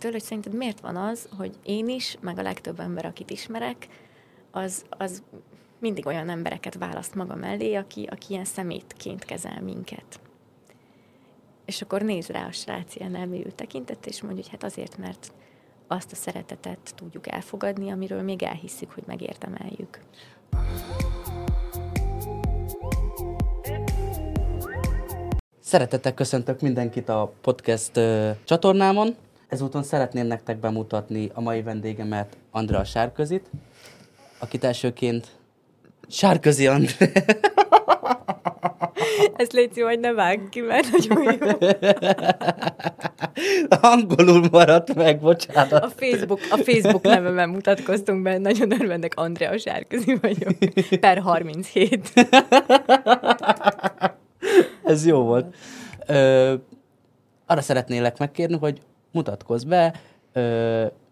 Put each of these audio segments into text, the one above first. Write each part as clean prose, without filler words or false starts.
tőle, hogy szerinted miért van az, hogy én is, meg a legtöbb ember, akit ismerek, az mindig olyan embereket választ maga mellé, aki ilyen szemétként kezel minket. És akkor néz rá a srác ilyen elmélyült tekintett, és mondja, hogy hát azért, mert azt a szeretetet tudjuk elfogadni, amiről még elhisszük, hogy megérdemeljük. Szeretettel köszöntök mindenkit a podcast csatornámon. Ezúton szeretném nektek bemutatni a mai vendégemet, Andrea Sárközit, akit elsőként Sárközi André. Ezt légy szó, hogy ne vágj ki, mert nagyon jó. Angolul maradt meg, bocsánat. A Facebook nevemen mutatkoztunk be, nagyon örvendek, Andrea Sárközi vagyok. Per 37. Ez jó volt. Arra szeretnélek megkérni, hogy mutatkozz be,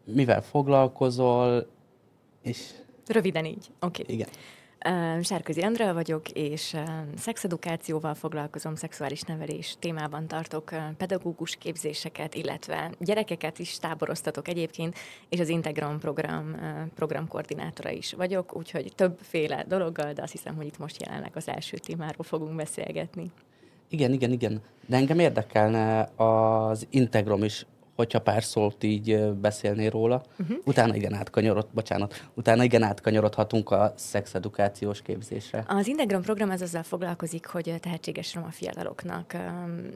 mivel foglalkozol, és... Röviden így. Oké. Igen. Sárközi Andrea vagyok, és szexedukációval foglalkozom, szexuális nevelés témában tartok pedagógus képzéseket, illetve gyerekeket is táboroztatok egyébként, és az Integron programkoordinátora is vagyok, úgyhogy többféle dologgal, de azt hiszem, hogy itt most jelenleg az első témáról fogunk beszélgetni. Igen. De engem érdekelne az Integrom is, hogyha pár szót így beszélnél róla. Utána igen átkanyarodhatunk a szexedukációs képzésre. Az Integron program az azzal foglalkozik, hogy tehetséges roma fiataloknak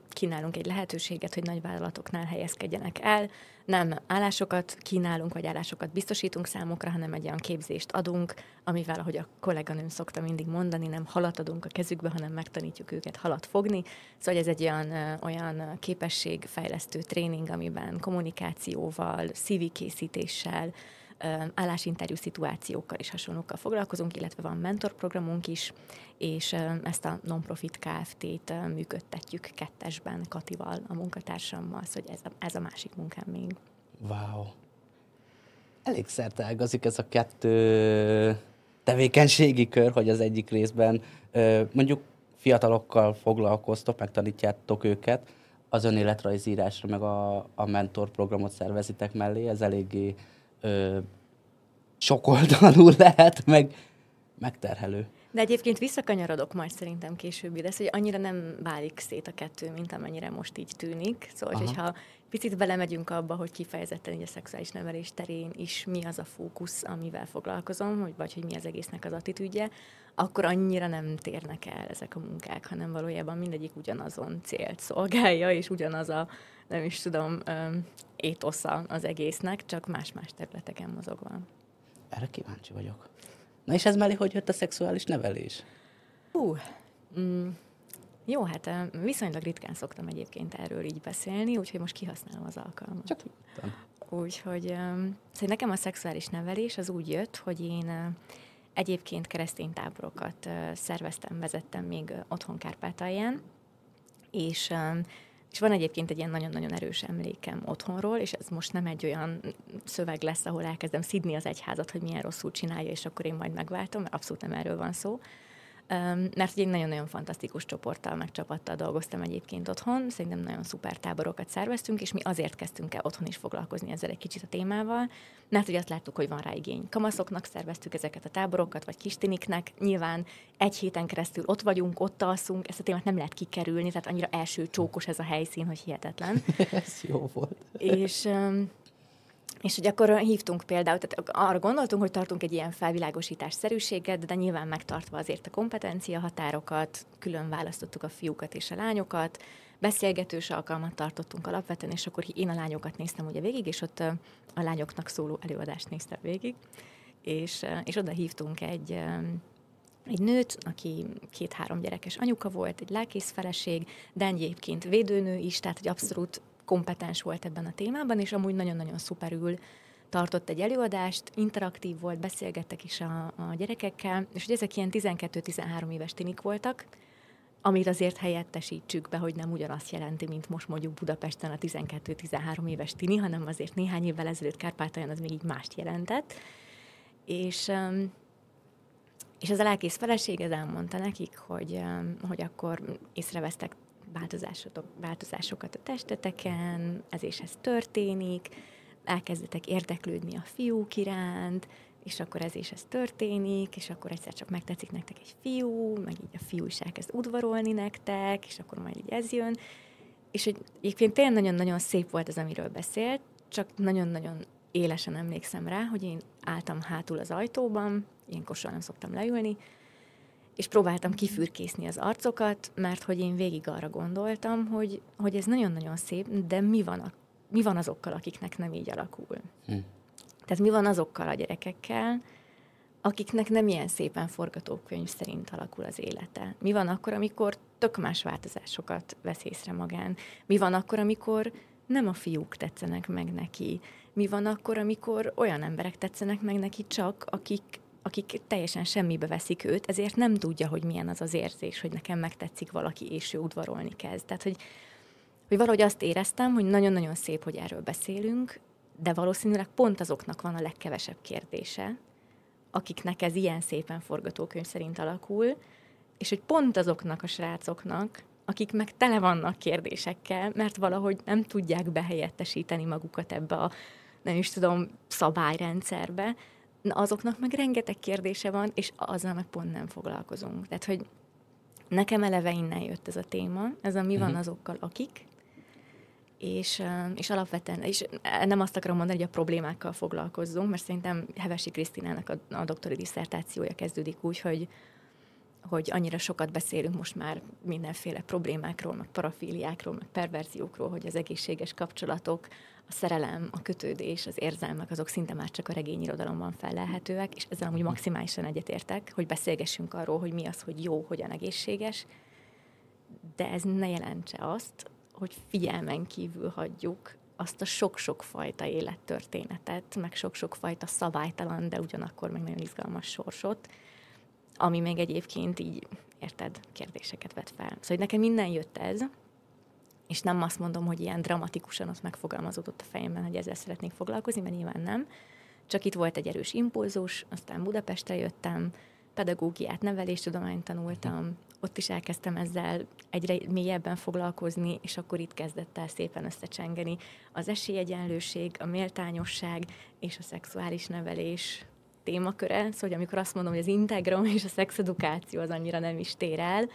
kínálunk egy lehetőséget, hogy nagyvállalatoknál helyezkedjenek el. Nem állásokat kínálunk, vagy állásokat biztosítunk számukra, hanem egy olyan képzést adunk, amivel, ahogy a kolléganőm szokta mindig mondani, nem halat adunk a kezükbe, hanem megtanítjuk őket halat fogni. Szóval ez egy olyan képességfejlesztő tréning, amiben kommunikációval, CV-készítéssel, állásinterjú szituációkkal és hasonlókkal foglalkozunk, illetve van mentorprogramunk is, és ezt a Non-Profit Kft-t működtetjük kettesben Katival, a munkatársammal, szóval ez a másik munkám még. Wow. Elég szerteágazik ez a kettő tevékenységi kör, hogy az egyik részben mondjuk fiatalokkal foglalkoztok, megtanítjátok őket, az önéletrajzírásra, meg a mentorprogramot szervezitek mellé, ez eléggé sokoldalú lehet, meg megterhelő. De egyébként visszakanyarodok majd szerintem később ide, hogy annyira nem válik szét a kettő, mint amennyire most így tűnik. Szóval, hogyha picit belemegyünk abba, hogy kifejezetten így a szexuális nevelés terén is mi az a fókusz, amivel foglalkozom, vagy hogy mi az egésznek az attitűdje, akkor annyira nem térnek el ezek a munkák, hanem valójában mindegyik ugyanazon célt szolgálja, és ugyanaz a, nem is tudom, étosza az egésznek, csak más-más területeken mozogva. Erre kíváncsi vagyok. Na és ez mellé hogy jött a szexuális nevelés? Jó, hát viszonylag ritkán szoktam egyébként erről így beszélni, úgyhogy most kihasználom az alkalmat. Csak Úgyhogy szóval nekem a szexuális nevelés az úgy jött, hogy én egyébként keresztény táborokat vezettem még otthon Kárpátalján, és van egyébként egy ilyen nagyon-nagyon erős emlékem otthonról, és ez most nem egy olyan szöveg lesz, ahol elkezdem szidni az egyházat, hogy milyen rosszul csinálja, és akkor én majd megváltom, mert abszolút nem erről van szó. Mert egy nagyon-nagyon fantasztikus csoporttal, meg csapattal dolgoztam egyébként otthon, szerintem nagyon szuper táborokat szerveztünk, és mi azért kezdtünk el otthon is foglalkozni ezzel egy kicsit a témával, mert hogy azt láttuk, hogy van rá igény. Kamaszoknak szerveztük ezeket a táborokat, vagy kistiniknek, nyilván egy héten keresztül ott vagyunk, ott alszunk, ezt a témát nem lehet kikerülni, tehát annyira első csókos ez a helyszín, hogy hihetetlen. Ez jó volt. És hogy akkor hívtunk például, tehát arra gondoltunk, hogy tartunk egy ilyen felvilágosításszerűséget, de nyilván megtartva azért a kompetencia határokat, külön választottuk a fiúkat és a lányokat, beszélgetős alkalmat tartottunk alapvetően, és akkor én a lányokat néztem ugye végig, és ott a lányoknak szóló előadást néztem végig, és oda hívtunk egy nőt, aki 2-3 gyerekes anyuka volt, egy lelkész feleség, de egyébként védőnő is, tehát egy abszolút kompetens volt ebben a témában, és amúgy nagyon-nagyon szuperül tartott egy előadást, interaktív volt, beszélgettek is a gyerekekkel, és hogy ezek ilyen 12-13 éves tinik voltak, amit azért helyettesítsük be, hogy nem ugyanazt jelenti, mint most mondjuk Budapesten a 12-13 éves tini, hanem azért néhány évvel ezelőtt Kárpátalján az még így mást jelentett. És az a lelkész feleség ez elmondta nekik, hogy akkor észrevesztek változásokat a testeteken, ez történik, elkezdetek érdeklődni a fiúk iránt, és akkor ez és ez történik, és akkor egyszer csak megtetszik nektek egy fiú, meg így a fiú is elkezd udvarolni nektek, és akkor majd így ez jön. És hogy egyébként tényleg nagyon-nagyon szép volt az, amiről beszélt, csak nagyon-nagyon élesen emlékszem rá, hogy én álltam hátul az ajtóban, ilyenkor soha nem szoktam leülni, és próbáltam kifürkészni az arcokat, mert hogy én végig arra gondoltam, hogy ez nagyon-nagyon szép, de mi van azokkal, akiknek nem így alakul? Tehát mi van azokkal a gyerekekkel, akiknek nem ilyen szépen forgatókönyv szerint alakul az élete? Mi van akkor, amikor tök más változásokat vesz észre magán? Mi van akkor, amikor nem a fiúk tetszenek meg neki? Mi van akkor, amikor olyan emberek tetszenek meg neki csak, akik teljesen semmibe veszik őt, ezért nem tudja, hogy milyen az az érzés, hogy nekem megtetszik valaki, és ő udvarolni kezd. Tehát, hogy valahogy azt éreztem, hogy nagyon-nagyon szép, hogy erről beszélünk, de valószínűleg pont azoknak van a legkevesebb kérdése, akiknek ez ilyen szépen forgatókönyv szerint alakul, és hogy pont azoknak a srácoknak, akik meg tele vannak kérdésekkel, mert valahogy nem tudják behelyettesíteni magukat ebbe a, nem is tudom, szabályrendszerbe, na azoknak meg rengeteg kérdése van, és azzal meg pont nem foglalkozunk. Tehát, hogy nekem eleve innen jött ez a téma, ez a mi van azokkal, akik, és alapvetően, és nem azt akarom mondani, hogy a problémákkal foglalkozzunk, mert szerintem Hevesi Krisztinának a doktori disszertációja kezdődik úgy, hogy annyira sokat beszélünk most már mindenféle problémákról, meg parafíliákról, meg perverziókról, hogy az egészséges kapcsolatok, a szerelem, a kötődés, az érzelmek, azok szinte már csak a regényirodalomban fellelhetőek, és ezzel amúgy maximálisan egyetértek, hogy beszélgessünk arról, hogy mi az, hogy jó, hogyan egészséges, de ez ne jelentse azt, hogy figyelmen kívül hagyjuk azt a sok-sok fajta élettörténetet, meg sok-sok fajta szabálytalan, de ugyanakkor meg nagyon izgalmas sorsot, ami meg egyébként így, érted, kérdéseket vet fel. Szóval nekem minden jött ez, és nem azt mondom, hogy ilyen dramatikusan ott megfogalmazódott a fejemben, hogy ezzel szeretnék foglalkozni, mert nyilván nem. Csak itt volt egy erős impulzus, aztán Budapestre jöttem, pedagógiát, neveléstudományt tanultam, ott is elkezdtem ezzel egyre mélyebben foglalkozni, és akkor itt kezdett el szépen összecsengeni az esélyegyenlőség, a méltányosság és a szexuális nevelés témaköre. Szóval, hogy amikor azt mondom, hogy az integrum és a szexedukáció az annyira nem is tér el,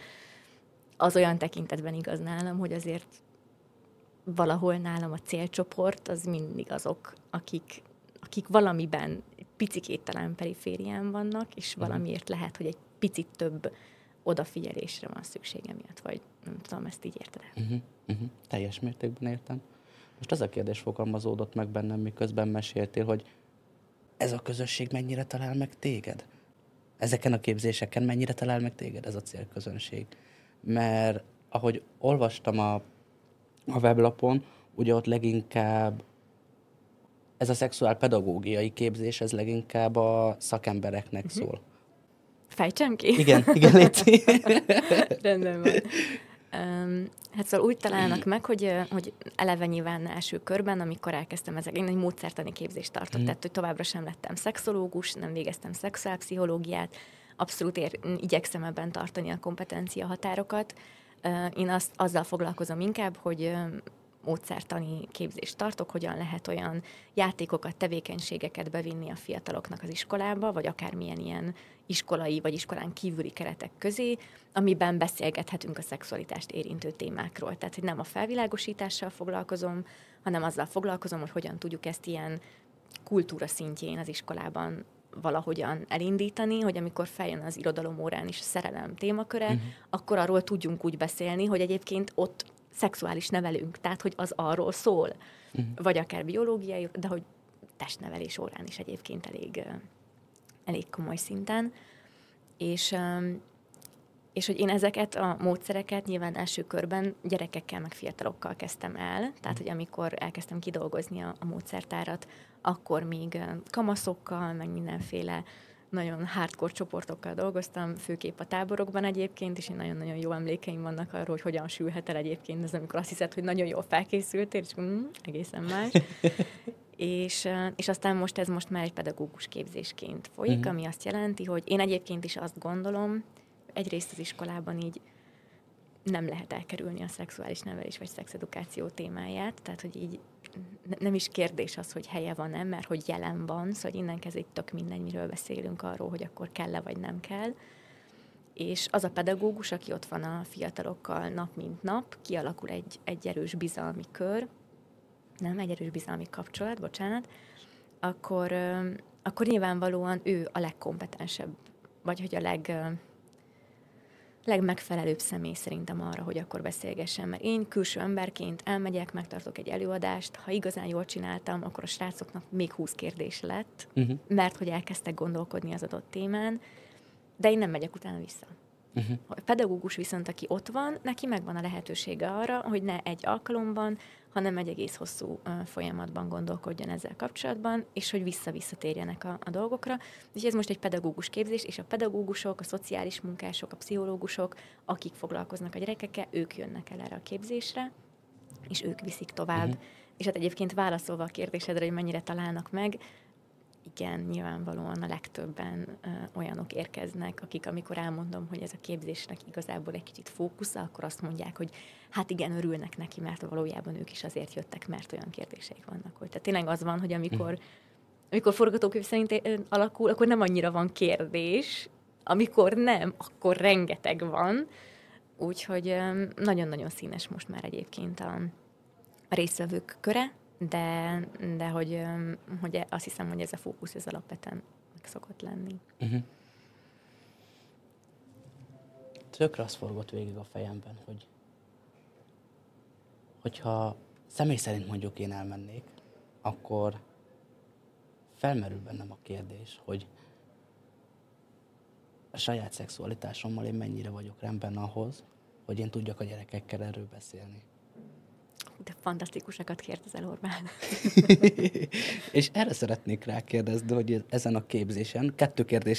az olyan tekintetben igaz nálam, hogy azért valahol nálam a célcsoport az mindig azok, akik valamiben picikét talán periférián vannak, és valamiért lehet, hogy egy picit több odafigyelésre van szükségem miatt, vagy nem tudom, ezt így érted el. Teljes mértékben értem. Most az a kérdés fogalmazódott meg bennem, miközben meséltél, hogy ez a közösség mennyire talál meg téged? Ezeken a képzéseken mennyire talál meg téged ez a célközönség? Mert ahogy olvastam a weblapon, ugye ott leginkább ez a szexuálpedagógiai képzés, ez leginkább a szakembereknek szól. Fejtsem ki? Igen, légy. Rendben van. Hát szóval úgy találnak meg, hogy eleve nyilván első körben, amikor elkezdtem én egy módszertani képzést tartott, tehát hogy továbbra sem lettem szexológus, nem végeztem szexuálpszichológiát, abszolút igyekszem ebben tartani a kompetencia határokat. Én azzal foglalkozom inkább, hogy módszertani képzést tartok, hogyan lehet olyan játékokat, tevékenységeket bevinni a fiataloknak az iskolába, vagy akármilyen ilyen iskolai vagy iskolán kívüli keretek közé, amiben beszélgethetünk a szexualitást érintő témákról. Tehát, hogy nem a felvilágosítással foglalkozom, hanem azzal foglalkozom, hogy hogyan tudjuk ezt ilyen kultúra szintjén az iskolában valahogyan elindítani, hogy amikor feljön az irodalom órán is a szerelem témaköre, akkor arról tudjunk úgy beszélni, hogy egyébként ott szexuális nevelünk, tehát hogy az arról szól, vagy akár biológiai, de hogy testnevelés órán is egyébként elég komoly szinten. És hogy én ezeket a módszereket nyilván első körben gyerekekkel, meg fiatalokkal kezdtem el, tehát hogy amikor elkezdtem kidolgozni a módszertárat, akkor még kamaszokkal, meg mindenféle nagyon hardcore csoportokkal dolgoztam, főképp a táborokban egyébként, és én nagyon-nagyon jó emlékeim vannak arról, hogy hogyan sülhet el egyébként ez, amikor azt hiszed, hogy nagyon jól felkészültél, és egészen más. és aztán most már egy pedagógus képzésként folyik, ami azt jelenti, hogy én egyébként is azt gondolom, egyrészt az iskolában így nem lehet elkerülni a szexuális nevelés vagy szexedukáció témáját, tehát hogy így nem is kérdés az, hogy helye van-e, mert hogy jelen van, szóval innen kezdve tök mindegy, miről beszélünk arról, hogy akkor kell-e vagy nem kell. És az a pedagógus, aki ott van a fiatalokkal nap mint nap, kialakul egy erős bizalmi kör, egy erős bizalmi kapcsolat, bocsánat, akkor nyilvánvalóan ő a legkompetensebb, vagy hogy a legmegfelelőbb személy szerintem arra, hogy akkor beszélgessen. Mert én külső emberként elmegyek, megtartok egy előadást, ha igazán jól csináltam, akkor a srácoknak még 20 kérdés lett, mert hogy elkezdtek gondolkodni az adott témán, de én nem megyek utána vissza. A pedagógus viszont, aki ott van, neki megvan a lehetősége arra, hogy ne egy alkalomban, hanem egy egész hosszú folyamatban gondolkodjon ezzel kapcsolatban, és hogy vissza-visszatérjenek a dolgokra. Úgyhogy ez most egy pedagógus képzés, és a pedagógusok, a szociális munkások, a pszichológusok, akik foglalkoznak a gyerekekkel, ők jönnek el erre a képzésre, és ők viszik tovább. És hát egyébként válaszolva a kérdésedre, hogy mennyire találnak meg, igen, nyilvánvalóan a legtöbben olyanok érkeznek, akik amikor elmondom, hogy ez a képzésnek igazából egy kicsit fókusza, akkor azt mondják, hogy hát igen, örülnek neki, mert valójában ők is azért jöttek, mert olyan kérdéseik vannak. Hogy. Tehát tényleg az van, hogy amikor forgatókönyv szerint alakul, akkor nem annyira van kérdés, amikor nem, akkor rengeteg van. Úgyhogy nagyon-nagyon színes most már egyébként a résztvevők köre, de hogy azt hiszem, hogy ez a fókusz, ez alapvetően meg szokott lenni. Tökre az forgott végig a fejemben, hogyha személy szerint mondjuk én elmennék, akkor felmerül bennem a kérdés, hogy a saját szexualitásommal én mennyire vagyok rendben ahhoz, hogy én tudjak a gyerekekkel erről beszélni. De fantasztikusakat kérdezel, Orbán. És erre szeretnék rákérdezni, hogy ezen a képzésen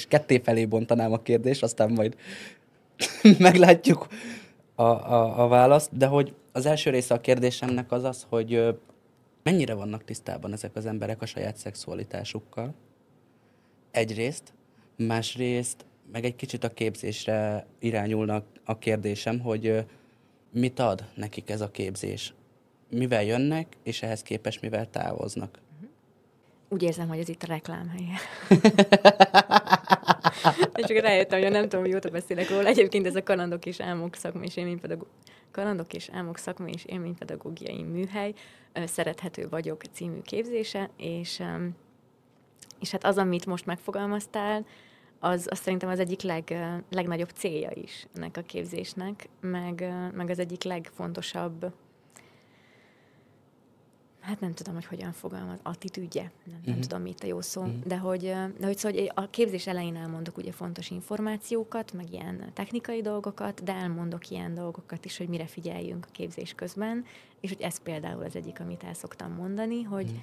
ketté felé bontanám a kérdést, aztán majd meglátjuk a választ, de hogy az első része a kérdésemnek az, hogy mennyire vannak tisztában ezek az emberek a saját szexualitásukkal. Egyrészt, másrészt meg egy kicsit a képzésre irányulnak a kérdésem, hogy mit ad nekik ez a képzés? Mivel jönnek, és ehhez képest mivel távoznak? Úgy érzem, hogy ez itt a reklámhelye. És csak rájöttem, hogy nem tudom, mióta beszélek róla. Egyébként ez a Kalandok és Álmok szakmai és élménypedagógiai műhely, Szerethető vagyok című képzése, és hát az, amit most megfogalmaztál, az szerintem az egyik legnagyobb célja is ennek a képzésnek, meg az egyik legfontosabb, hát nem tudom, hogy hogyan fogalmaz, attitűdje, nem tudom, mi itt a jó szó, de hogy szóval a képzés elején elmondok ugye fontos információkat, meg ilyen technikai dolgokat, de elmondok ilyen dolgokat is, hogy mire figyeljünk a képzés közben, és hogy ez például az egyik, amit el szoktam mondani, hogy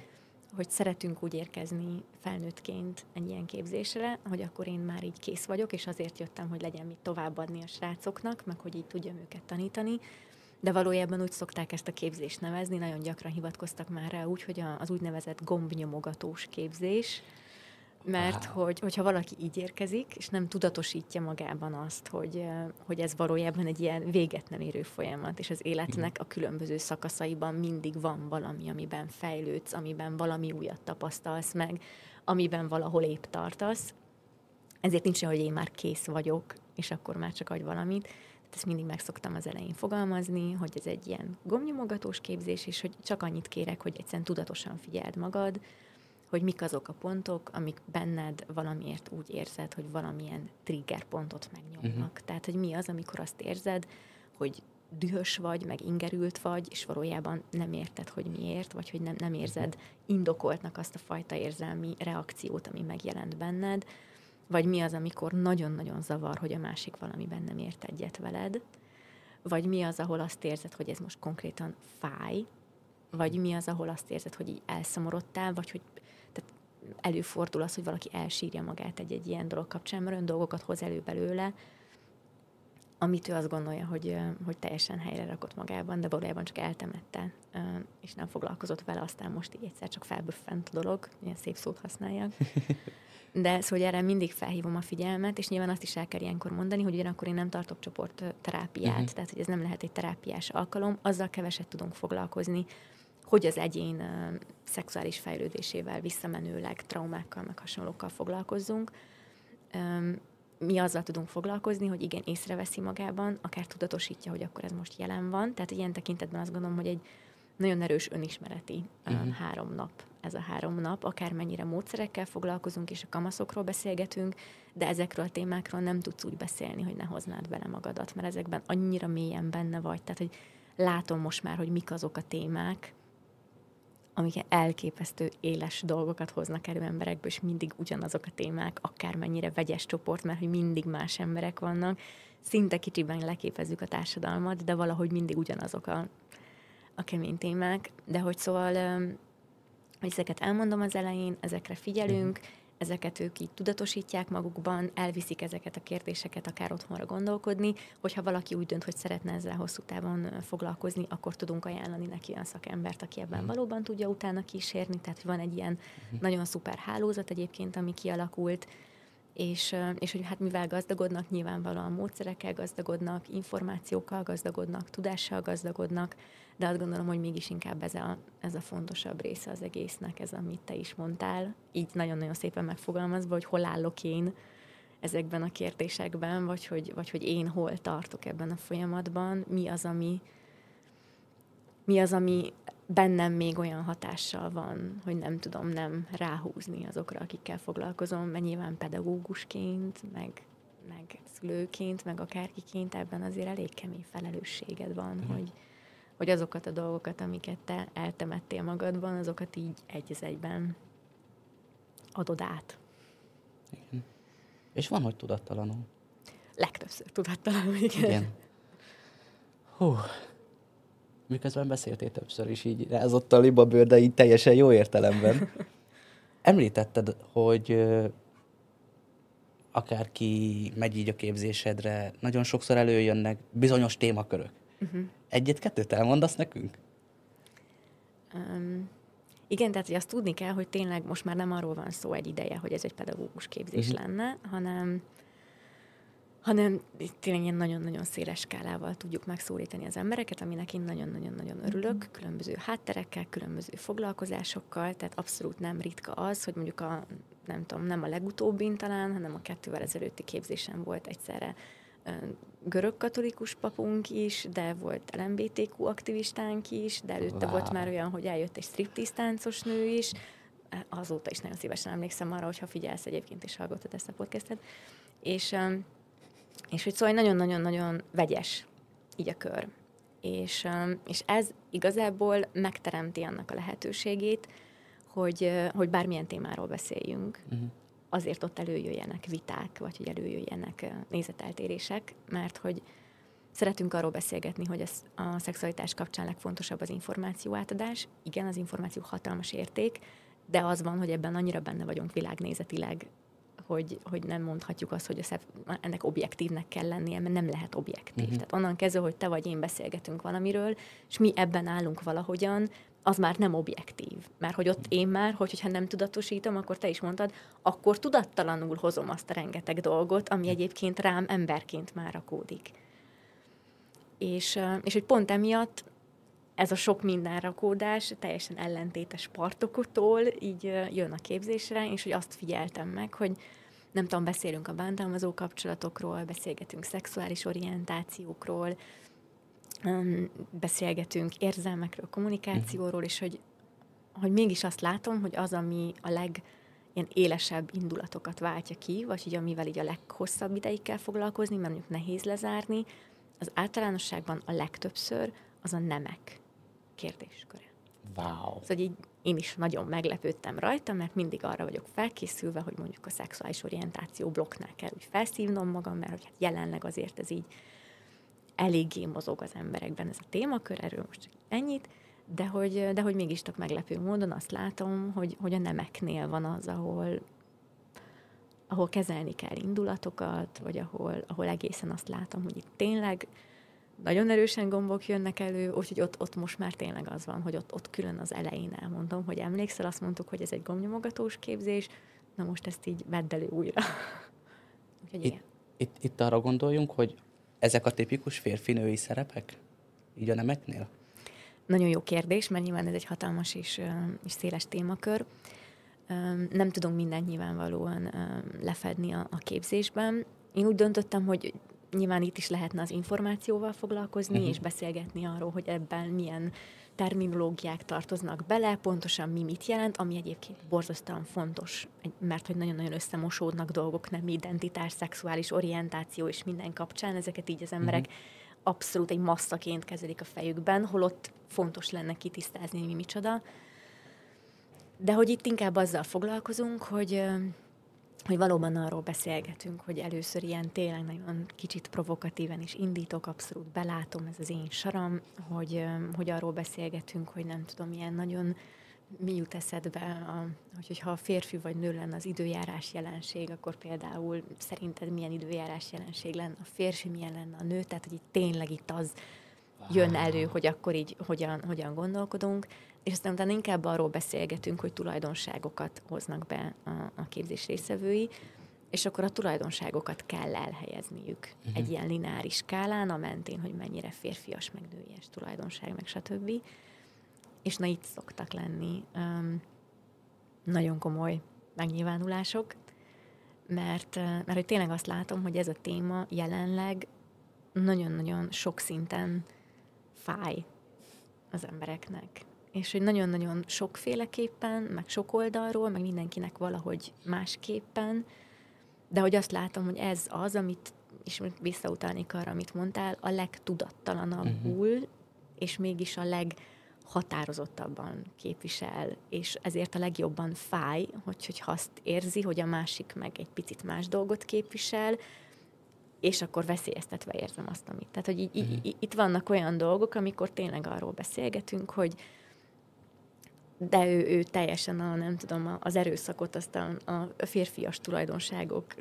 szeretünk úgy érkezni felnőttként egy ilyen képzésre, hogy akkor én már így kész vagyok, és azért jöttem, hogy legyen mit továbbadni a srácoknak, meg hogy így tudjam őket tanítani. De valójában úgy szokták ezt a képzést nevezni, nagyon gyakran hivatkoztak már rá úgy, hogy az úgynevezett gombnyomogatós képzés, mert hogyha valaki így érkezik, és nem tudatosítja magában azt, hogy ez valójában egy ilyen véget nem érő folyamat, és az életnek a különböző szakaszaiban mindig van valami, amiben fejlődsz, amiben valami újat tapasztalsz meg, amiben valahol épp tartasz. Ezért nincs olyan, hogy én már kész vagyok, és akkor már csak adj valamit. Ezt mindig meg szoktam az elején fogalmazni, hogy ez egy ilyen gombnyomogatós képzés, és hogy csak annyit kérek, hogy egyszerűen tudatosan figyeld magad, hogy mik azok a pontok, amik benned valamiért úgy érzed, hogy valamilyen trigger pontot megnyomnak. Tehát, hogy mi az, amikor azt érzed, hogy dühös vagy, meg ingerült vagy, és valójában nem érted, hogy miért, vagy hogy nem érzed indokoltnak azt a fajta érzelmi reakciót, ami megjelent benned, vagy mi az, amikor nagyon-nagyon zavar, hogy a másik valamiben nem ért egyet veled, vagy mi az, ahol azt érzed, hogy ez most konkrétan fáj, vagy mi az, ahol azt érzed, hogy így elszomorodtál, vagy hogy tehát előfordul az, hogy valaki elsírja magát egy ilyen dolog kapcsán, mert olyan dolgokat hoz elő belőle, amit ő azt gondolja, hogy teljesen helyre rakott magában, de valójában csak eltemette, és nem foglalkozott vele, aztán most így egyszer csak felböffent a dolog, ilyen szép szót használjak. De szóval erre mindig felhívom a figyelmet, és nyilván azt is el kell ilyenkor mondani, hogy ugyanakkor én nem tartok csoportterápiát, tehát hogy ez nem lehet egy terápiás alkalom, azzal keveset tudunk foglalkozni, hogy az egyén szexuális fejlődésével visszamenőleg traumákkal, meg hasonlókkal foglalkozzunk. Mi azzal tudunk foglalkozni, hogy igen, észreveszi magában, akár tudatosítja, hogy akkor ez most jelen van. Tehát ilyen tekintetben azt gondolom, hogy egy nagyon erős önismereti 3 nap. Ez a 3 nap, akármennyire módszerekkel foglalkozunk, és a kamaszokról beszélgetünk, de ezekről a témákról nem tudsz úgy beszélni, hogy ne hoznád bele magadat, mert ezekben annyira mélyen benne vagy. Tehát, hogy látom most már, hogy mik azok a témák, amik elképesztő éles dolgokat hoznak elő emberekből, és mindig ugyanazok a témák, akármennyire vegyes csoport, mert hogy mindig más emberek vannak. Szinte kicsiben leképezzük a társadalmat, de valahogy mindig ugyanazok a kemény témák. De hogy szóval, hogy ezeket elmondom az elején, ezekre figyelünk, ezeket ők így tudatosítják magukban, elviszik ezeket a kérdéseket akár otthonra gondolkodni, hogyha valaki úgy dönt, hogy szeretne ezzel hosszú távon foglalkozni, akkor tudunk ajánlani neki olyan szakembert, aki ebben valóban tudja utána kísérni, tehát van egy ilyen nagyon szuper hálózat egyébként, ami kialakult, és hogy hát mivel gazdagodnak, nyilvánvalóan módszerekkel gazdagodnak, információkkal gazdagodnak, tudással gazdagodnak, de azt gondolom, hogy mégis inkább ez a fontosabb része az egésznek, ez, amit te is mondtál, így nagyon-nagyon szépen megfogalmazva, hogy hol állok én ezekben a kérdésekben, vagy hogy én hol tartok ebben a folyamatban, mi az, ami bennem még olyan hatással van, hogy nem tudom nem ráhúzni azokra, akikkel foglalkozom, mert nyilván pedagógusként, meg szülőként, meg akárkiként ebben azért elég kemény felelősséged van, hogy azokat a dolgokat, amiket te eltemettél magadban, azokat így egy az egyben adod át. Igen. És van, hogy tudattalanul. Legtöbbször tudattalanul, Igen. Hú. Miközben beszéltél többször is, így rázott a libabőr, de így teljesen jó értelemben. Említetted, hogy akárki megy így a képzésedre, nagyon sokszor előjönnek bizonyos témakörök. Egyet-kettőt elmondasz nekünk? Igen, tehát hogy azt tudni kell, hogy tényleg most már nem arról van szó egy ideje, hogy ez egy pedagógus képzés lenne, hanem tényleg ilyen nagyon-nagyon széles skálával tudjuk megszólítani az embereket, aminek én nagyon-nagyon-nagyon örülök, különböző hátterekkel, különböző foglalkozásokkal, tehát abszolút nem ritka az, hogy mondjuk nem a legutóbbin talán, hanem a 2-vel ezelőtti képzésen volt egyszerre görög-katolikus papunk is, de volt LMBTQ aktivistánk is, de előtte volt már olyan, hogy eljött egy striptease táncos nő is, azóta is nagyon szívesen emlékszem arra, hogyha figyelsz egyébként és hallgatod ezt a podcastet, és hogy szóval nagyon-nagyon-nagyon vegyes így a kör. És ez igazából megteremti annak a lehetőségét, hogy bármilyen témáról beszéljünk, azért ott előjöjjenek viták, vagy hogy előjöjjenek nézeteltérések, mert hogy szeretünk arról beszélgetni, hogy a szexualitás kapcsán legfontosabb az információ átadás. Igen, az információ hatalmas érték, de az van, hogy ebben annyira benne vagyunk világnézetileg, hogy nem mondhatjuk azt, hogy ennek objektívnek kell lennie, mert nem lehet objektív. Tehát onnan kezdve, hogy te vagy én beszélgetünk valamiről, és mi ebben állunk valahogyan, az már nem objektív. Mert hogy ott én már, hogyha nem tudatosítom, akkor te is mondtad, akkor tudattalanul hozom azt a rengeteg dolgot, ami egyébként rám emberként már rakódik. És hogy pont emiatt ez a sok minden rakódás teljesen ellentétes partokotól így jön a képzésre, és hogy azt figyeltem meg, hogy nem tudom, beszélünk a bántalmazó kapcsolatokról, beszélgetünk szexuális orientációkról, beszélgetünk érzelmekről, kommunikációról, és hogy mégis azt látom, hogy az, ami a ilyen élesebb indulatokat váltja ki, vagy hogy amivel így a leghosszabb ideig kell foglalkozni, mert mondjuk nehéz lezárni, az általánosságban a legtöbbször az a nemek kérdésköre. Wow. Szóval így én is nagyon meglepődtem rajta, mert mindig arra vagyok felkészülve, hogy mondjuk a szexuális orientáció blokknál kell úgy felszívnom magam, mert hogy hát jelenleg azért ez így eléggé mozog az emberekben ez a témakör, erről most csak ennyit, de hogy mégis tök meglepő módon azt látom, hogy a nemeknél van az, ahol kezelni kell indulatokat, vagy ahol egészen azt látom, hogy itt tényleg nagyon erősen gombok jönnek elő, úgyhogy ott most már tényleg az van, hogy ott külön az elején elmondom, hogy emlékszel, azt mondtuk, hogy ez egy gombnyomogatós képzés, na most ezt így vedd elő újra. Úgyhogy itt arra gondoljunk, hogy ezek a tipikus férfi-női szerepek? Így a nemeknél? Nagyon jó kérdés, mert nyilván ez egy hatalmas és széles témakör. Nem tudunk mindent nyilvánvalóan lefedni a képzésben. Én úgy döntöttem, hogy nyilván itt is lehetne az információval foglalkozni, és beszélgetni arról, hogy ebben milyen terminológiák tartoznak bele, pontosan mi mit jelent, ami egyébként borzasztóan fontos, mert hogy nagyon-nagyon összemosódnak dolgok, nem identitás, szexuális orientáció és minden kapcsán, ezeket így az emberek abszolút egy masszaként kezelik a fejükben, holott fontos lenne kitisztázni, mi micsoda. De hogy itt inkább azzal foglalkozunk, hogy valóban arról beszélgetünk, hogy először ilyen tényleg nagyon kicsit provokatíven is indítok, abszolút belátom, ez az én saram, hogy arról beszélgetünk, hogy nem tudom, ilyen nagyon mi jut eszedbe, hogyha a férfi vagy nő lenne az időjárás jelenség, akkor például szerinted milyen időjárás jelenség lenne a férfi, milyen lenne a nő, tehát hogy itt tényleg itt az jön elő, hogy akkor így hogyan gondolkodunk, és aztán utána inkább arról beszélgetünk, hogy tulajdonságokat hoznak be a képzés résztvevői, és akkor a tulajdonságokat kell elhelyezniük egy ilyen lineáris skálán, a mentén, hogy mennyire férfias, meg nőies tulajdonság, meg stb. És na itt szoktak lenni nagyon komoly megnyilvánulások, mert hogy tényleg azt látom, hogy ez a téma jelenleg nagyon-nagyon sok szinten fáj az embereknek. És hogy nagyon-nagyon sokféleképpen, meg sok oldalról, meg mindenkinek valahogy másképpen, de hogy azt látom, hogy ez az, amit, és visszautalnék arra, amit mondtál, a legtudattalanabbul, és mégis a leghatározottabban képvisel, és ezért a legjobban fáj, hogyha azt érzi, hogy a másik meg egy picit más dolgot képvisel, és akkor veszélyeztetve érzem azt, amit. Tehát, hogy itt vannak olyan dolgok, amikor tényleg arról beszélgetünk, hogy de ő teljesen nem tudom, az erőszakot aztán a férfias tulajdonságok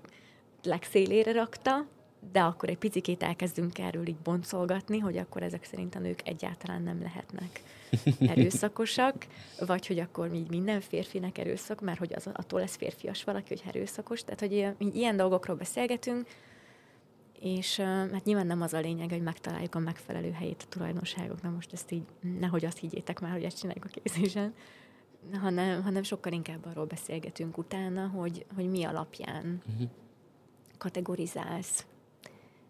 legszélére rakta, de akkor egy picikét elkezdünk erről így boncolgatni, hogy akkor ezek szerint a nők egyáltalán nem lehetnek erőszakosak, vagy hogy akkor így minden férfinek erőszak, mert hogy attól lesz férfias valaki, hogy erőszakos. Tehát, hogy ilyen dolgokról beszélgetünk, és hát nyilván nem az a lényeg, hogy megtaláljuk a megfelelő helyét a tulajdonságoknak. Most ezt így, nehogy azt higgyétek már, hogy ezt csináljuk a képzésen, hanem sokkal inkább arról beszélgetünk utána, hogy mi alapján kategorizálsz,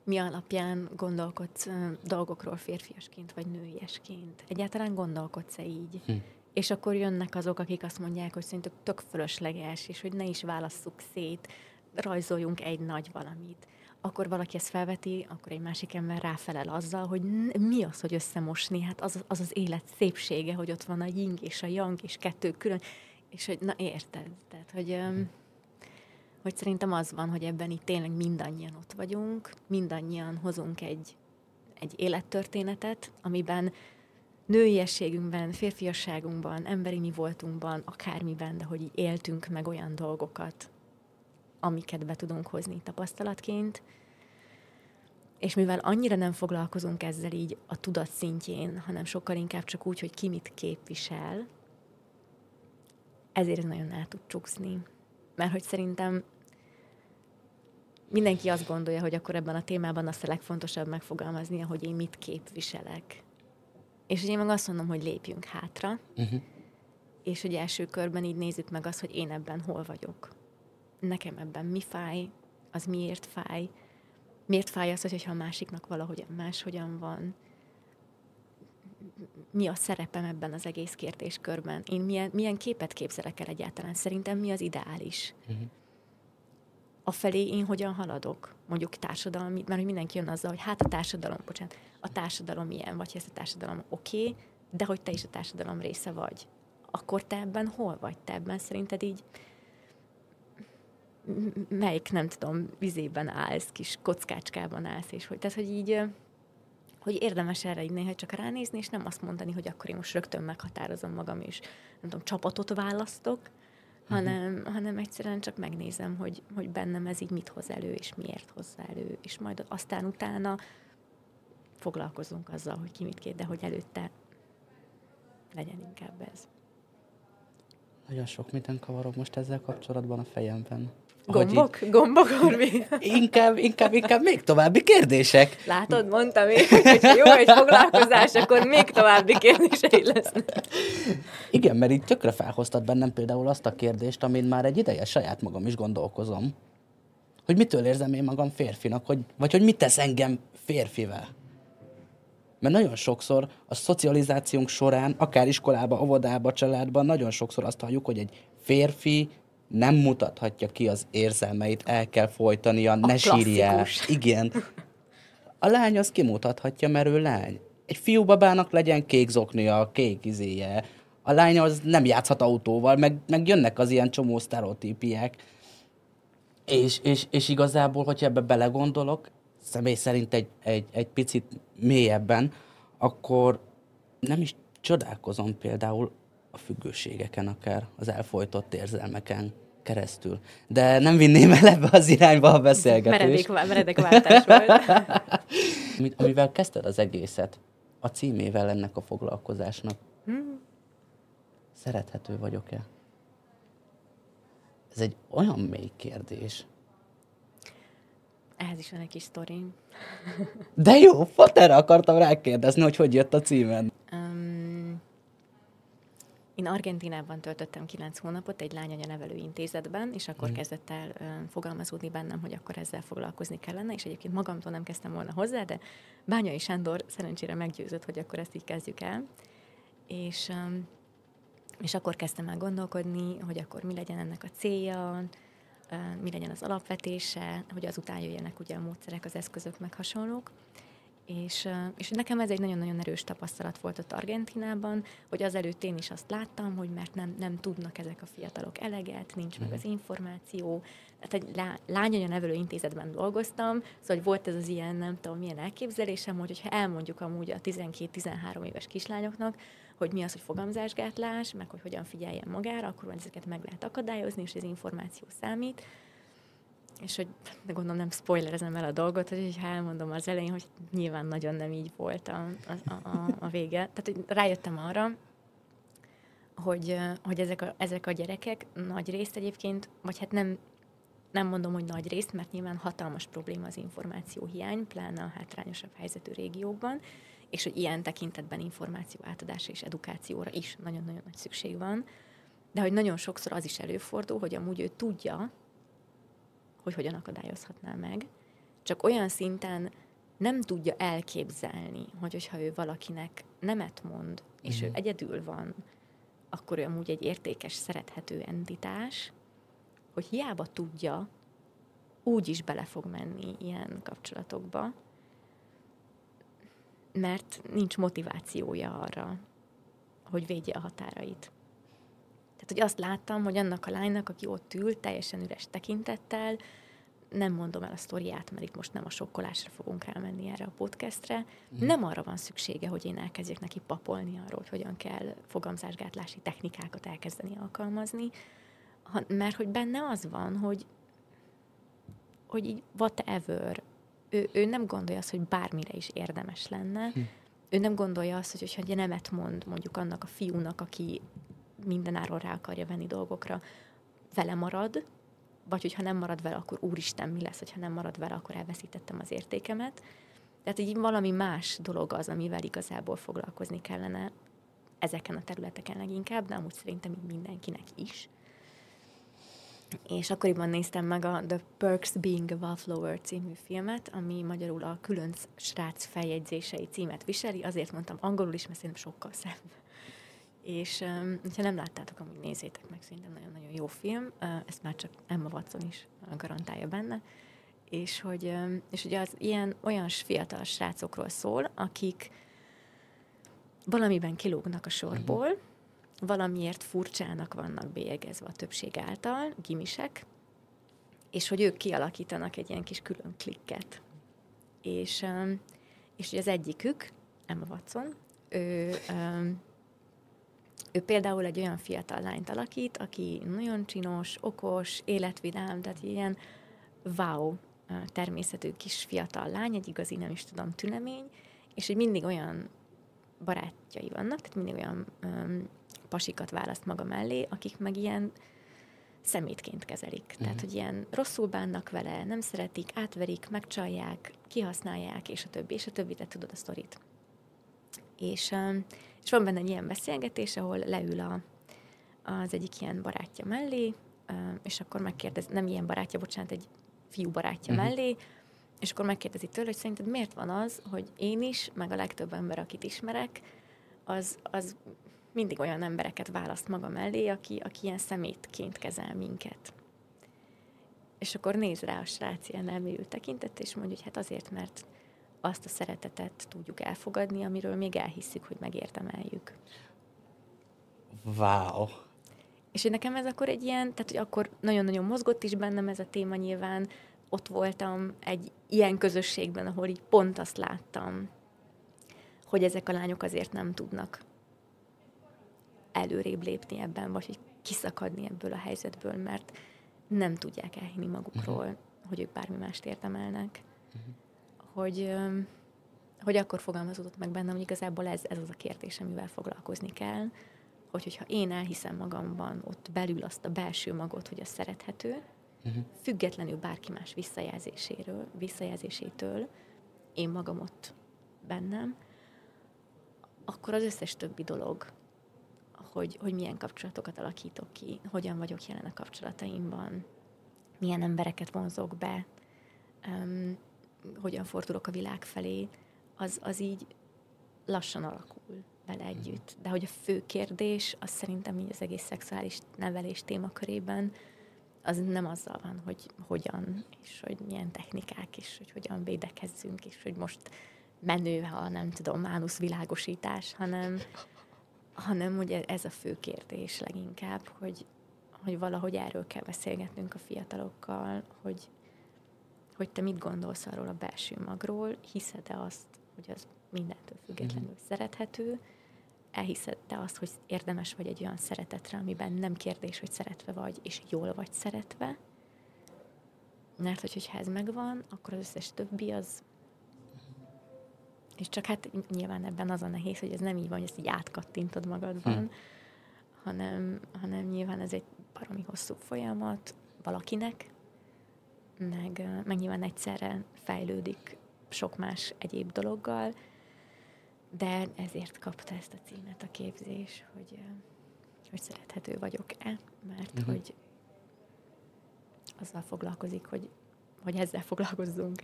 mi alapján gondolkodsz dolgokról férfiasként vagy nőiesként. Egyáltalán gondolkodsz-e így? És akkor jönnek azok, akik azt mondják, hogy szerintük tök fölösleges, és hogy ne is válasszuk szét, rajzoljunk egy nagy valamit. Akkor valaki ezt felveti, akkor egy másik ember ráfelel azzal, hogy mi az, hogy összemosni? Hát az élet szépsége, hogy ott van a yin és a yang, és kettő külön, és hogy na érted. Tehát, hogy szerintem az van, hogy ebben itt tényleg mindannyian ott vagyunk, mindannyian hozunk egy élettörténetet, amiben nőiességünkben, férfiasságunkban, emberi mi voltunkban, akármiben, de hogy így éltünk meg olyan dolgokat, amiket be tudunk hozni tapasztalatként, és mivel annyira nem foglalkozunk ezzel így a tudat szintjén, hanem sokkal inkább csak úgy, hogy ki mit képvisel, ezért ez nagyon el tud csúszni. Mert hogy szerintem mindenki azt gondolja, hogy akkor ebben a témában azt a legfontosabb megfogalmaznia, hogy én mit képviselek. És én meg azt mondom, hogy lépjünk hátra, és hogy első körben így nézzük meg azt, hogy én ebben hol vagyok. Nekem ebben mi fáj, az miért fáj, miért fáj az, hogyha a másiknak valahogyan máshogyan van, mi a szerepem ebben az egész kérdéskörben, én milyen képet képzelek el egyáltalán, szerintem mi az ideális. Afelé én hogyan haladok, mondjuk társadalmi, mert hogy mindenki jön azzal, hogy hát a társadalom ilyen, vagy ez a társadalom oké, de hogy te is a társadalom része vagy. Akkor te ebben hol vagy? Te ebben szerinted így melyik, nem tudom, vizében állsz, kis kockácskában állsz, és hogy, tehát, hogy így, hogy érdemes erre így néha csak ránézni, és nem azt mondani, hogy akkor én most rögtön meghatározom magam, és nem tudom, csapatot választok, hanem egyszerűen csak megnézem, hogy bennem ez így mit hoz elő, és miért hozza elő, és majd aztán utána foglalkozunk azzal, hogy ki mit kér, de hogy előtte legyen inkább ez. Nagyon sok minden kavarog most ezzel kapcsolatban a fejemben. Gombok, Orvi? Inkább még további kérdések. Látod, mondtam én, hogyha jó egy foglalkozás, akkor még további kérdései lesznek. Igen, mert így tökre felhoztad bennem például azt a kérdést, amin már egy ideje saját magam is gondolkozom, hogy mitől érzem én magam férfinak, vagy hogy mit tesz engem férfivel. Mert nagyon sokszor a szocializációnk során, akár iskolába, óvodába, családban, nagyon sokszor azt halljuk, hogy egy férfi nem mutathatja ki az érzelmeit, el kell folytania, ne sírjál. Igen. A lány az kimutathatja, mert ő lány. Egy fiúbabának legyen kék zoknia, kék izéje. A lány az nem játszhat autóval, meg jönnek az ilyen csomó sztereotípiák. És igazából, hogyha ebbe belegondolok, személy szerint egy picit mélyebben, akkor nem is csodálkozom például a függőségeken, akár az elfojtott érzelmeken keresztül. De nem vinném el ebbe az irányba a beszélgetést. Meredek váltás volt. Amivel kezdted az egészet, a címével ennek a foglalkozásnak. Szerethető vagyok-e? Ez egy olyan mély kérdés. Ehhez is van egy kis sztorim. De jó, pont erre akartam rákérdezni, hogy jött a címen. Én Argentínában töltöttem 9 hónapot egy lányanya nevelő intézetben, és akkor kezdett el fogalmazódni bennem, hogy akkor ezzel foglalkozni kellene, és egyébként magamtól nem kezdtem volna hozzá, de Bányai Sándor szerencsére meggyőzött, hogy akkor ezt így kezdjük el. És akkor kezdtem el gondolkodni, hogy akkor mi legyen ennek a célja, mi legyen az alapvetése, hogy azután jöjjenek ugye a módszerek, az eszközök, meg hasonlók. És nekem ez egy nagyon-nagyon erős tapasztalat volt ott Argentínában, hogy azelőtt én is azt láttam, hogy mert nem tudnak ezek a fiatalok eleget, nincs meg az információ. Tehát egy lányanya nevelő intézetben dolgoztam, szóval volt ez az ilyen, nem tudom, milyen elképzelésem, hogyha elmondjuk amúgy a 12-13 éves kislányoknak, hogy mi az, hogy fogamzásgátlás, meg hogy hogyan figyeljen magára, akkor ezeket meg lehet akadályozni, és az információ számít. És hogy, de gondolom nem spoilerezem el a dolgot, hogy ha elmondom az elején, hogy nyilván nagyon nem így volt a vége. Tehát hogy rájöttem arra, hogy ezek a gyerekek nagy részt egyébként, vagy hát nem mondom, hogy nagy részt, mert nyilván hatalmas probléma az információhiány, pláne a hátrányosabb helyzetű régiókban, és hogy ilyen tekintetben információ átadásra és edukációra is nagyon-nagyon nagy szükség van. De hogy nagyon sokszor az is előfordul, hogy amúgy ő tudja, hogy hogyan akadályozhatná meg, csak olyan szinten nem tudja elképzelni, hogyha ő valakinek nemet mond, és ő egyedül van, akkor ő amúgy egy értékes, szerethető entitás, hogy hiába tudja, úgy is bele fog menni ilyen kapcsolatokba, mert nincs motivációja arra, hogy védje a határait. Tehát, hogy azt láttam, hogy annak a lánynak, aki ott ül, teljesen üres tekintettel, nem mondom el a sztoriát, mert itt most nem a sokkolásra fogunk rámenni erre a podcastre, nem arra van szüksége, hogy én elkezdjek neki papolni arról, hogy hogyan kell fogamzásgátlási technikákat elkezdeni alkalmazni, mert hogy benne az van, hogy így whatever, ő nem gondolja azt, hogy bármire is érdemes lenne, ő nem gondolja azt, hogy ha nemet mond mondjuk annak a fiúnak, aki mindenáron rá akarja venni dolgokra, vele marad, vagy hogyha nem marad vele, akkor úristen, mi lesz, hogyha nem marad vele, akkor elveszítettem az értékemet. Tehát így valami más dolog az, amivel igazából foglalkozni kellene ezeken a területeken leginkább, de amúgy szerintem így mindenkinek is. És akkoriban néztem meg a The Perks Being a Wallflower című filmet, ami magyarul a Különc srác feljegyzései címet viseli, azért mondtam angolul is, mert szerintem sokkal szebb. És ha nem láttátok, amúgy nézzétek meg, szerintem nagyon-nagyon jó film, ezt már csak Emma Watson is garantálja benne, és hogy az olyan fiatal srácokról szól, akik valamiben kilógnak a sorból, valamiért furcsának vannak bélyegezve a többség által, gimisek, és hogy ők kialakítanak egy ilyen kis külön klikket. És hogy az egyikük, Emma Watson, ő például egy olyan fiatal lányt alakít, aki nagyon csinos, okos, életvidám, tehát ilyen wow természetű kis fiatal lány, egy igazi, nem is tudom, tünemény, és hogy mindig olyan barátjai vannak, tehát mindig olyan pasikat választ maga mellé, akik meg ilyen szemétként kezelik. Tehát, hogy ilyen rosszul bánnak vele, nem szeretik, átverik, megcsalják, kihasználják, és a többi, te tudod a sztorit. És van benne egy ilyen beszélgetés, ahol leül az egyik ilyen barátja mellé, és akkor megkérdezi, nem ilyen barátja, bocsánat, egy fiú barátja mellé, és akkor megkérdezi tőle, hogy szerinted miért van az, hogy én is, meg a legtöbb ember, akit ismerek, az mindig olyan embereket választ maga mellé, aki ilyen szemétként kezel minket. És akkor néz rá a srác ilyen elmélyült tekintet, és mondja, hogy hát azért, mert azt a szeretetet tudjuk elfogadni, amiről még elhisszük, hogy megérdemeljük. Wow. És én nekem ez akkor egy ilyen, tehát hogy akkor nagyon-nagyon mozgott is bennem ez a téma nyilván, ott voltam egy ilyen közösségben, ahol így pont azt láttam, hogy ezek a lányok azért nem tudnak előrébb lépni ebben, vagy hogy kiszakadni ebből a helyzetből, mert nem tudják elhinni magukról, hogy ők bármi mást érdemelnek. Hogy akkor fogalmazódott meg bennem, hogy igazából ez az a kérdés, amivel foglalkozni kell, hogyha én elhiszem magamban ott belül azt a belső magot, hogy az szerethető, függetlenül bárki más visszajelzésétől, én magam ott bennem, akkor az összes többi dolog, hogy milyen kapcsolatokat alakítok ki, hogyan vagyok jelen a kapcsolataimban, milyen embereket vonzok be, hogyan fordulok a világ felé, az így lassan alakul vele együtt. De hogy a fő kérdés, az szerintem így az egész szexuális nevelés témakörében, az nem azzal van, hogy hogyan, és hogy milyen technikák, és hogy hogyan védekezzünk, és hogy most menő, ha nem tudom, ánuszvilágosítás, hanem hogy ez a fő kérdés leginkább, hogy valahogy erről kell beszélgetnünk a fiatalokkal, hogy te mit gondolsz arról a belső magról, hiszed-e azt, hogy az mindentől függetlenül szerethető, elhiszed-e azt, hogy érdemes vagy egy olyan szeretetre, amiben nem kérdés, hogy szeretve vagy, és jól vagy szeretve, mert hogyha ez megvan, akkor az összes többi az. És csak hát nyilván ebben az a nehéz, hogy ez nem így van, hogy ezt így átkattintod magadban, hanem nyilván ez egy baromi hosszú folyamat valakinek, meg nyilván egyszerre fejlődik sok más egyéb dologgal, de ezért kapta ezt a címet a képzés, hogy szerethető vagyok-e, mert hogy azzal foglalkozik, hogy ezzel foglalkozzunk.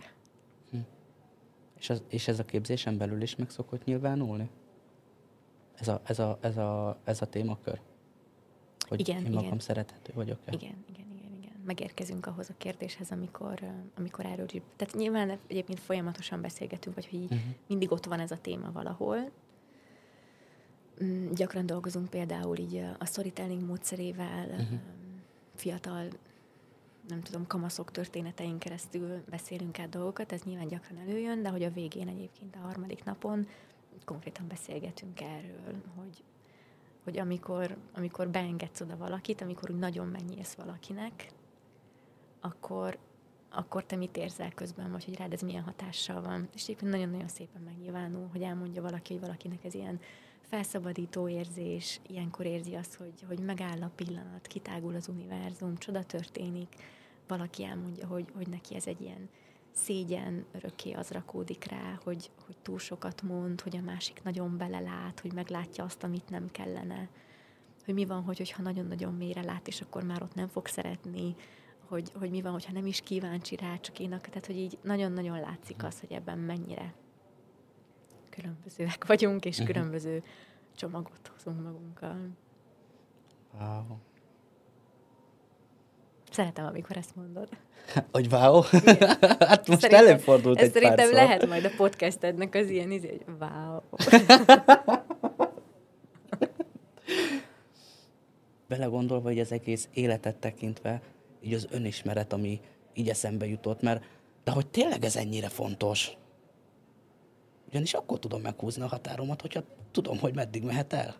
És ez a képzésen belül is meg szokott nyilvánulni? Ez a témakör? Hogy igen, én magam szerethető vagyok-e? Igen. Megérkezünk ahhoz a kérdéshez, amikor erről is. Tehát nyilván egyébként folyamatosan beszélgetünk, vagy hogy így mindig ott van ez a téma valahol. Gyakran dolgozunk például így a storytelling módszerével, fiatal, nem tudom, kamaszok történetein keresztül beszélünk át dolgokat, ez nyilván gyakran előjön, de hogy a végén egyébként a 3. napon konkrétan beszélgetünk erről, hogy amikor beengedsz oda valakit, amikor úgy nagyon megnyílsz valakinek, akkor te mit érzel közben, vagy hogy rád ez milyen hatással van. És egyébként nagyon-nagyon szépen megnyilvánul, hogy elmondja valaki, hogy valakinek ez ilyen felszabadító érzés, ilyenkor érzi azt, hogy megáll a pillanat, kitágul az univerzum, csoda történik, valaki elmondja, hogy neki ez egy ilyen szégyen, örökké az rakódik rá, hogy túl sokat mond, hogy a másik nagyon belelát, hogy meglátja azt, amit nem kellene, hogy mi van, hogyha nagyon-nagyon mélyre lát, és akkor már ott nem fog szeretni, hogy mi van, hogyha nem is kíváncsi rá, csak tehát hogy így nagyon-nagyon látszik az, hogy ebben mennyire különbözőek vagyunk, és különböző csomagot hozunk magunkkal. Wow. Szeretem, amikor ezt mondod. Hogy wow? Hát most előfordult egy pár szerintem szó. lehet majd a podcastednek az ilyen hogy wow. Belegondolva, hogy az egész életet tekintve, így az önismeret, ami így eszembe jutott, de hogy tényleg ez ennyire fontos. Ugyanis akkor tudom meghúzni a határomat, hogyha tudom, hogy meddig mehet el.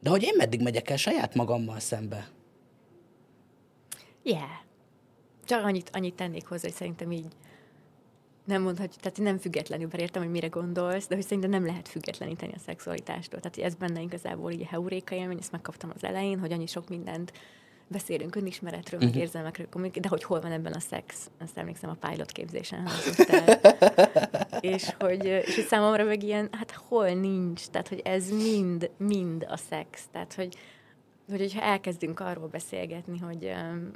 De hogy én meddig megyek el saját magammal szembe. Csak annyit tennék hozzá, hogy szerintem így nem mondhatjuk, tehát nem függetlenül, bár értem, hogy mire gondolsz, de hogy szerintem nem lehet függetleníteni a szexualitástól. Tehát ez benne igazából így a heuréka élmény, ezt megkaptam az elején, hogy annyi sok mindent beszélünk önismeretről, meg érzelmekről, de hogy hol van ebben a szex, azt emlékszem, a pilot képzésen hangzott el. és hogy számomra meg ilyen, hát hol nincs, tehát hogy ez mind a szex, tehát hogyha elkezdünk arról beszélgetni,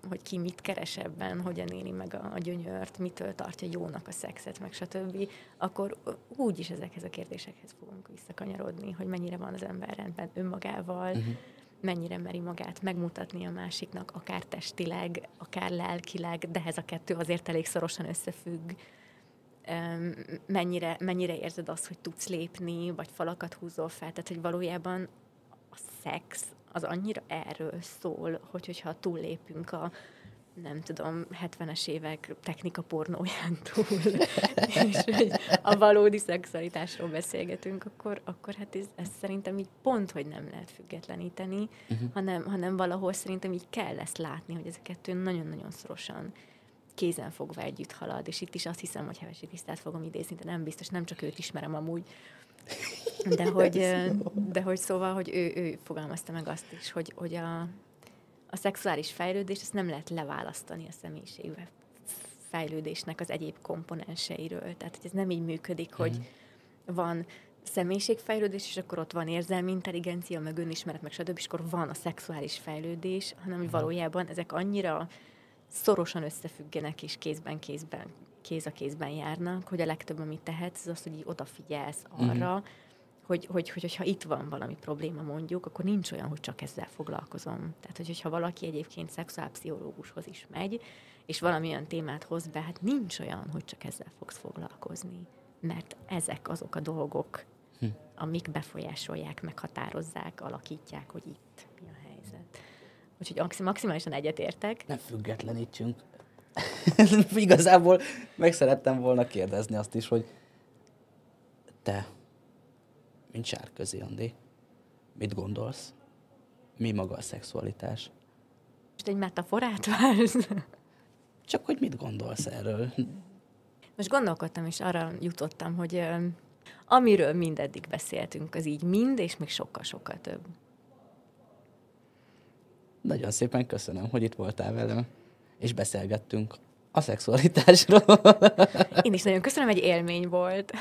hogy ki mit keres ebben, hogyan éli meg a gyönyört, mitől tartja jónak a szexet, meg stb., akkor úgyis ezekhez a kérdésekhez fogunk visszakanyarodni, hogy mennyire van az ember rendben önmagával, mennyire meri magát megmutatni a másiknak, akár testileg, akár lelkileg, de ez a kettő azért elég szorosan összefügg. Mennyire érzed azt, hogy tudsz lépni, vagy falakat húzol fel, tehát hogy valójában a szex az annyira erről szól, hogyha túllépünk a nem tudom, 70-es évek technika pornóján túl, és hogy a valódi szexualitásról beszélgetünk, akkor hát ez szerintem így pont, hogy nem lehet függetleníteni, hanem valahol szerintem így kell ezt látni, hogy ez a kettő nagyon-nagyon szorosan kézenfogva együtt halad, és itt is azt hiszem, hogy Hevesi Krisztát fogom idézni, de nem biztos, nem csak őt ismerem amúgy, de hogy szóval, hogy ő fogalmazta meg azt is, hogy a szexuális fejlődést ezt nem lehet leválasztani a személyiség fejlődésnek az egyéb komponenseiről. Tehát, hogy ez nem így működik, hogy van személyiségfejlődés, és akkor ott van érzelmi intelligencia, meg önismeret, meg stb., és akkor van a szexuális fejlődés, hanem hogy valójában ezek annyira szorosan összefüggenek, és kéz a kézben járnak, hogy a legtöbb, amit tehetsz, az az, hogy odafigyelsz arra, hogyha itt van valami probléma mondjuk, akkor nincs olyan, hogy csak ezzel foglalkozom. Tehát, hogyha valaki egyébként szexuálpszichológushoz is megy, és valamilyen témát hoz be, hát nincs olyan, hogy csak ezzel fogsz foglalkozni. Mert ezek azok a dolgok, amik befolyásolják, meghatározzák, alakítják, hogy itt mi a helyzet. Úgyhogy maximálisan egyetértek. Nem függetlenítsünk. Igazából meg szerettem volna kérdezni azt is, hogy te, mint Sárközi Andi, mit gondolsz? Mi maga a szexualitás? Most egy metaforát vársz? Csak hogy mit gondolsz erről? Most gondolkodtam, és arra jutottam, hogy amiről mindeddig beszéltünk, az így mind, és még sokkal-sokkal több. Nagyon szépen köszönöm, hogy itt voltál velem, és beszélgettünk a szexualitásról. Én is nagyon köszönöm, egy élmény volt.